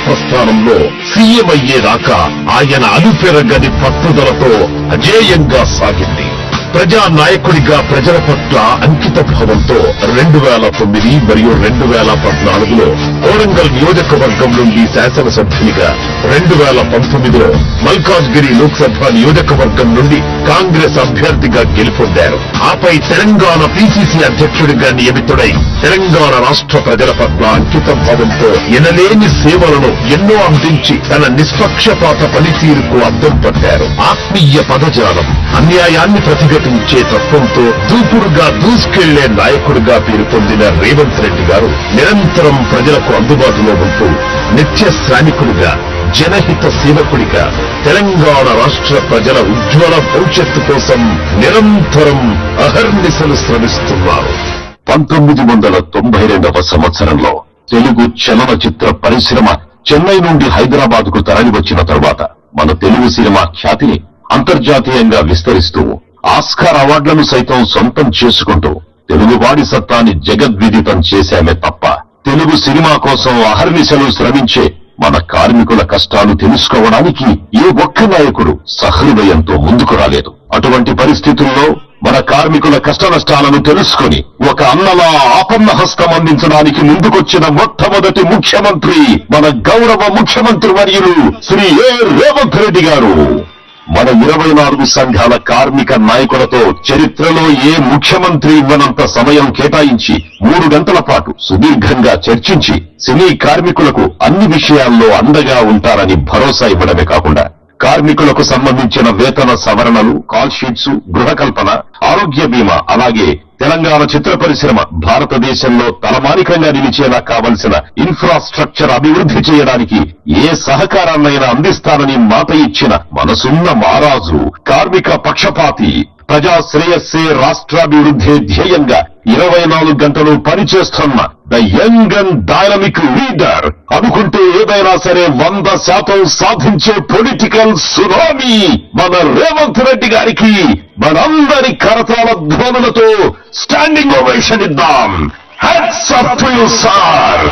ప్రస్థానంలో సీఎం అయ్యేదాకా ఆయన అలుపెరగని పట్టుదలతో అజేయంగా సాగింది. ప్రజా నాయకుడిగా ప్రజల పట్ల అంకిత భావంతో 2009 మరియు 2014లో కోడంగల్ నియోజకవర్గం నుండి శాసనసభ్యునిగా, 2019లో మల్కాజ్గిరి లోక్సభ నియోజకవర్గం నుండి కాంగ్రెస్ అభ్యర్థిగా గెలుపొందారు. ఆపై తెలంగాణ పిసిసి అధ్యక్షుడిగా నియమితుడై తెలంగాణ రాష్ట్ర ప్రజల పట్ల అంకిత భావంతో ఎనలేని సేవలను ఎన్నో అందించి తన నిష్పక్షపాత పనితీరుకు అద్దం పట్టారు. ఆత్మీయ పదజాలం, అన్యాయాన్ని ప్రతిఘటించే తత్వంతో దూకుడుగా దూసుకెళ్లే నాయకుడిగా పేరు పొందిన రేవంత్ రెడ్డి గారు నిరంతరం ప్రజలకు అందుబాటులో ఉంటూ నిత్య శ్రామికుడిగా, జనహిత సేవకుడిగా తెలంగాణ రాష్ట్ర ప్రజల ఉజ్వల భవిష్యత్తు కోసం నిరంతరం అహర్నిశలు శ్రమిస్తున్నారు. 1992వ సంవత్సరంలో తెలుగు చలనచిత్ర పరిశ్రమ చెన్నై నుండి హైదరాబాద్ కు తరలి వచ్చిన తరువాత మన తెలుగు సినిమా ఖ్యాతిని అంతర్జాతీయంగా విస్తరిస్తూ ఆస్కార్ అవార్డులను సైతం సొంతం చేసుకుంటూ తెలుగువాడి సత్తాని జగద్విదితం చేశామే తప్ప తెలుగు సినిమా కోసం అహర్నిశలు శ్రమించే మన కార్మికుల కష్టాలు తెలుసుకోవడానికి ఏ ఒక్క నాయకుడు సహృదయంతో ముందుకు రాలేదు. అటువంటి పరిస్థితుల్లో మన కార్మికుల కష్ట నష్టాలను తెలుసుకుని ఒక అన్నలా ఆపన్న హస్తం అందించడానికి ముందుకొచ్చిన మొట్టమొదటి ముఖ్యమంత్రి మన గౌరవ ముఖ్యమంత్రి వర్యులు శ్రీ ఏ రేవంత్ రెడ్డి గారు. మన 24 సంఘాల కార్మిక నాయకులతో చరిత్రలో ఏ ముఖ్యమంత్రి ఇవ్వనంత సమయం కేటాయించి 3 గంటల పాటు సుదీర్ఘంగా చర్చించి సినీ కార్మికులకు అన్ని విషయాల్లో అండగా ఉంటారని భరోసా ఇవ్వడమే కాకుండా కార్మికులకు సంబంధించిన వేతన సవరణలు, కాల్ షీట్స్, గృహ కల్పన, ఆరోగ్య బీమా, అలాగే తెలంగాణ చిత్ర పరిశ్రమ భారతదేశంలో తలమానికంగా నిలిచేలా కావలసిన ఇన్ఫ్రాస్ట్రక్చర్ అభివృద్ధి చేయడానికి ఏ సహకారాన్నైనా అందిస్తానని మాట ఇచ్చిన మనసున్న మహారాజు, కార్మిక పక్షపాతి, ప్రజా శ్రేయస్సే రాష్ట్రాభివృద్ధి ధ్యేయంగా 24 గంటలు పనిచేస్తున్న the young and dynamic leader, అనుకుంటే ఏదైనా సరే 100% సాధించే పొలిటికల్ సునామీ మన రేవంత్ రెడ్డి గారికి మనందరి కరతాళ ధ్వనులతో స్టాండింగ్ ఓవేషన్ ఇద్దాం. Hats off to you sir.